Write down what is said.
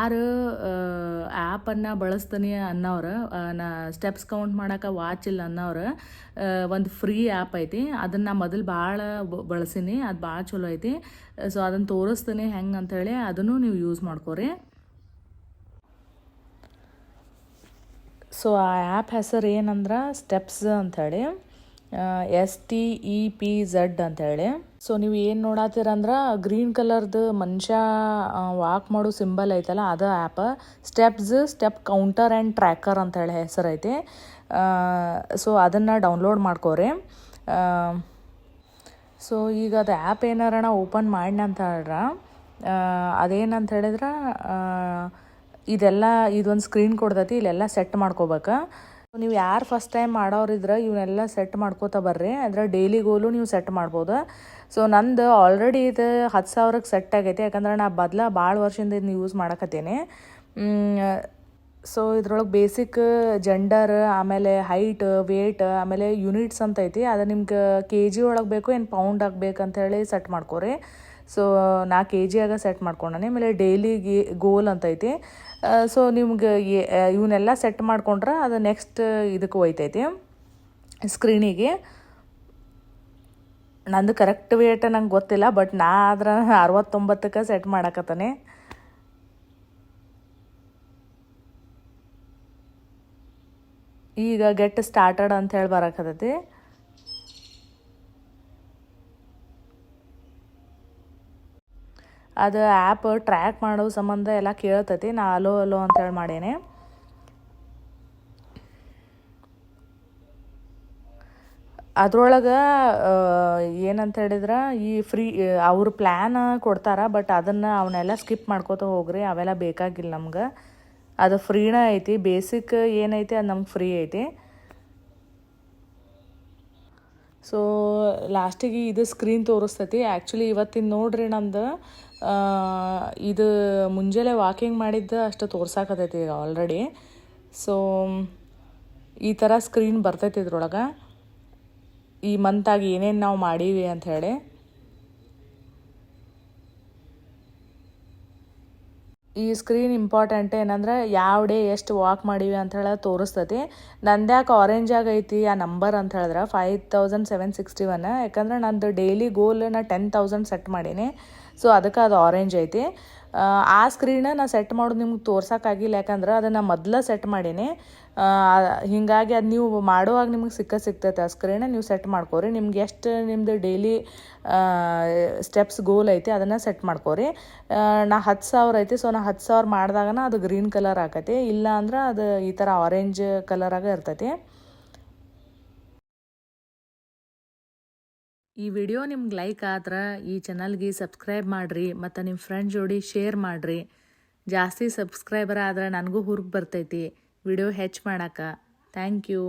ಯಾರು ಆ್ಯಪನ್ನು ಬಳಸ್ತೀನಿ ಅನ್ನೋರು ನಾ ಸ್ಟೆಪ್ಸ್ ಕೌಂಟ್ ಮಾಡೋಕೆ ವಾಚ್ ಇಲ್ಲ ಅನ್ನೋರು ಒಂದು ಫ್ರೀ ಆ್ಯಪ್ ಐತಿ. ಅದನ್ನು ಮೊದಲು ಭಾಳ ಬಳಸೀನಿ, ಅದು ಭಾಳ ಚಲೋ ಐತಿ. ಸೊ ಅದನ್ನು ತೋರಿಸ್ತೀನಿ ಹೆಂಗೆ ಅಂಥೇಳಿ, ಅದನ್ನು ನೀವು ಯೂಸ್ ಮಾಡ್ಕೋರಿ. ಸೊ ಆ ಆ್ಯಪ್ ಹೆಸರು ಏನಂದ್ರೆ ಸ್ಟೆಪ್ಸ್ ಅಂಥೇಳಿ, STEPZ ಅಂಥೇಳಿ. ಸೊ ನೀವು ಏನು ನೋಡತ್ತೀರಂದ್ರೆ ಗ್ರೀನ್ ಕಲರ್ದು ಮನುಷ್ಯ ವಾಕ್ ಮಾಡೋ ಸಿಂಬಲ್ ಐತಲ್ಲ, ಅದು app. Step counter and tracker ಅಂಥೇಳಿ ಹೆಸರೈತಿ. ಸೊ ಅದನ್ನು ಡೌನ್ಲೋಡ್ ಮಾಡ್ಕೋರಿ. ಸೊ ಈಗ ಅದು ಆ್ಯಪ್ ಏನಾರ ಓಪನ್ ಮಾಡಿನ ಅಂತ ಹೇಳ್ರೆ, ಅದೇನಂತ ಹೇಳಿದ್ರೆ ಇದೊಂದು ಸ್ಕ್ರೀನ್ ಕೊಡ್ತೈತಿ, ಇಲ್ಲೆಲ್ಲ ಸೆಟ್ ಮಾಡ್ಕೋಬೇಕು. ನೀವು ಯಾರು ಫಸ್ಟ್ ಟೈಮ್ ಮಾಡೋರಿದ್ರೆ ಇವನ್ನೆಲ್ಲ ಸೆಟ್ ಮಾಡ್ಕೋತಾ ಬರ್ರಿ. ಅಂದರೆ ಡೈಲಿ ಗೋಲು ನೀವು ಸೆಟ್ ಮಾಡ್ಬೋದು. ಸೊ ನಂದು ಆಲ್ರೆಡಿ ಇದು 10,000ಕ್ಕೆ ಸೆಟ್ ಆಗೈತೆ, ಯಾಕಂದ್ರೆ ನಾ ಭಾಳ ವರ್ಷದಿಂದ ಇದನ್ನ ಯೂಸ್ ಮಾಡಕತ್ತೀನಿ. ಸೊ ಇದ್ರೊಳಗೆ ಬೇಸಿಕ್ ಜೆಂಡರ್, ಆಮೇಲೆ ಹೈಟ್, ವೇಟ್, ಆಮೇಲೆ ಯೂನಿಟ್ಸ್ ಅಂತ ಐತಿ. ಅದು ನಿಮ್ಗೆ KG ಒಳಗೆ ಬೇಕು ಏನು ಪೌಂಡ್ ಆಗಬೇಕಂಥೇಳಿ ಸೆಟ್ ಮಾಡ್ಕೋರಿ. ಸೊ ನಾ KG ಆಗ ಸೆಟ್ ಮಾಡ್ಕೊಂಡಾನೆ. ಆಮೇಲೆ ಡೈಲಿ ಗೋಲ್ ಅಂತ ಐತಿ. ಸೊ ನಿಮ್ಗೆ ಇವನ್ನೆಲ್ಲ ಸೆಟ್ ಮಾಡ್ಕೊಂಡ್ರೆ ಅದು ನೆಕ್ಸ್ಟ್ ಇದಕ್ಕೆ ಹೋಯ್ತೈತಿ ಸ್ಕ್ರೀನಿಗೆ. ನಂದು ಕರೆಕ್ಟ್ ವೇಟ್ ನಂಗೆ ಗೊತ್ತಿಲ್ಲ, ಬಟ್ ನಾ ಆದ್ರೆ 69ಕ್ಕೆ ಸೆಟ್ ಮಾಡಕತ್ತಾನೆ. ಈಗ ಗೆಟ್ ಸ್ಟಾರ್ಟೆಡ್ ಅಂತ ಹೇಳಿ ಬರಕತ್ತೈತಿ. ಅದು ಆ್ಯಪ್ ಟ್ರ್ಯಾಕ್ ಮಾಡೋ ಸಂಬಂಧ ಎಲ್ಲ ಕೇಳ್ತೈತಿ. ನಾ ಅಲೋ ಅಂತೇಳಿ ಮಾಡೇನೆ. ಅದ್ರೊಳಗೆ ಏನಂತ ಹೇಳಿದ್ರೆ ಈ ಫ್ರೀ ಅವ್ರು ಪ್ಲ್ಯಾನ್ ಕೊಡ್ತಾರೆ, ಬಟ್ ಅವನ್ನೆಲ್ಲ ಸ್ಕಿಪ್ ಮಾಡ್ಕೋತ ಹೋಗ್ರಿ, ಅವೆಲ್ಲ ಬೇಕಾಗಿಲ್ಲ ನಮ್ಗೆ. ಅದು ಫ್ರೀನ ಐತಿ. ಬೇಸಿಕ್ ಏನೈತಿ ಅದು ನಮ್ಗೆ ಫ್ರೀ ಐತಿ. ಸೊ ಲಾಸ್ಟಿಗೆ ಇದು ಸ್ಕ್ರೀನ್ ತೋರಿಸ್ತೈತಿ. ಆ್ಯಕ್ಚುಲಿ ಇವತ್ತಿನ ನೋಡ್ರಿ ನಮ್ದು ಇದು ಮುಂಜಾನೆ ವಾಕಿಂಗ್ ಮಾಡಿದ್ದು ಅಷ್ಟು ತೋರ್ಸಾಕತ್ತೈತಿ ಈಗ ಆಲ್ರೆಡಿ. ಸೊ ಈ ಥರ ಸ್ಕ್ರೀನ್ ಬರ್ತೈತಿ ಇದ್ರೊಳಗೆ, ಈ ಮಂತಾಗಿ ಏನೇನು ನಾವು ಮಾಡೀವಿ ಅಂಥೇಳಿ. ಈ ಸ್ಕ್ರೀನ್ ಇಂಪಾರ್ಟೆಂಟ್ ಏನಂದ್ರೆ ಯಾವ ಡೇ ಎಷ್ಟು ವಾಕ್ ಮಾಡೀವಿ ಅಂತ ಹೇಳಿ ತೋರಿಸ್ತೈತಿ. ನಂದ್ಯಾಕೆ ಆರೆಂಜ್ ಆಗೈತಿ ಆ ನಂಬರ್ ಅಂತ ಹೇಳಿದ್ರೆ 5761. ಯಾಕಂದ್ರೆ ನಂದು ಡೈಲಿ ಗೋಲ್ ನಾ 10,000 ಸೆಟ್ ಮಾಡೀನಿ. ಸೊ ಅದಕ್ಕೆ ಅದು ಆರೆಂಜ್ ಐತಿ. ಆ ಸ್ಕ್ರೀನ ನಾ ಸೆಟ್ ಮಾಡೋದು ನಿಮ್ಗೆ ತೋರ್ಸೋಕ್ಕಾಗಿಲ್ಲ, ಯಾಕಂದ್ರೆ ಅದನ್ನು ಮೊದಲು ಸೆಟ್ ಮಾಡೀನಿ. ಹೀಗಾಗಿ ಅದು ನೀವು ಮಾಡುವಾಗ ನಿಮ್ಗೆ ಸಿಗ್ತೈತೆ ಆ ಸ್ಕ್ರೀನ. ನೀವು ಸೆಟ್ ಮಾಡ್ಕೋರಿ. ನಿಮ್ಗೆ ಎಷ್ಟು ನಿಮ್ಮದು ಡೈಲಿ ಸ್ಟೆಪ್ಸ್ ಗೋಲ್ ಐತಿ ಅದನ್ನು ಸೆಟ್ ಮಾಡ್ಕೋರಿ. ನಾ 10,000 ಐತಿ. ಸೊ ನಾ 10,000 ಮಾಡಿದಾಗನ ಅದು ಗ್ರೀನ್ ಕಲರ್ ಆಕೈತಿ, ಇಲ್ಲ ಅಂದ್ರೆ ಅದು ಈ ಥರ ಆರೆಂಜ್ ಕಲರಾಗ ಇರ್ತೈತಿ. ಈ ವಿಡಿಯೋ ನಿಮ್ಗೆ ಲೈಕ್ ಆದ್ರೆ ಈ ಚಾನಲ್ಗೆ ಸಬ್ಸ್ಕ್ರೈಬ್ ಮಾಡಿರಿ, ಮತ್ತು ನಿಮ್ಮ ಫ್ರೆಂಡ್ ಜೋಡಿ ಶೇರ್ ಮಾಡಿರಿ. ಜಾಸ್ತಿ ಸಬ್ಸ್ಕ್ರೈಬರ್ ಆದ್ರೆ ನನಗೂ ಹುರುಪು ಬರ್ತೈತಿ ವಿಡಿಯೋ ಹೆಚ್ಚು ಮಾಡೋಕೆ. Thank you.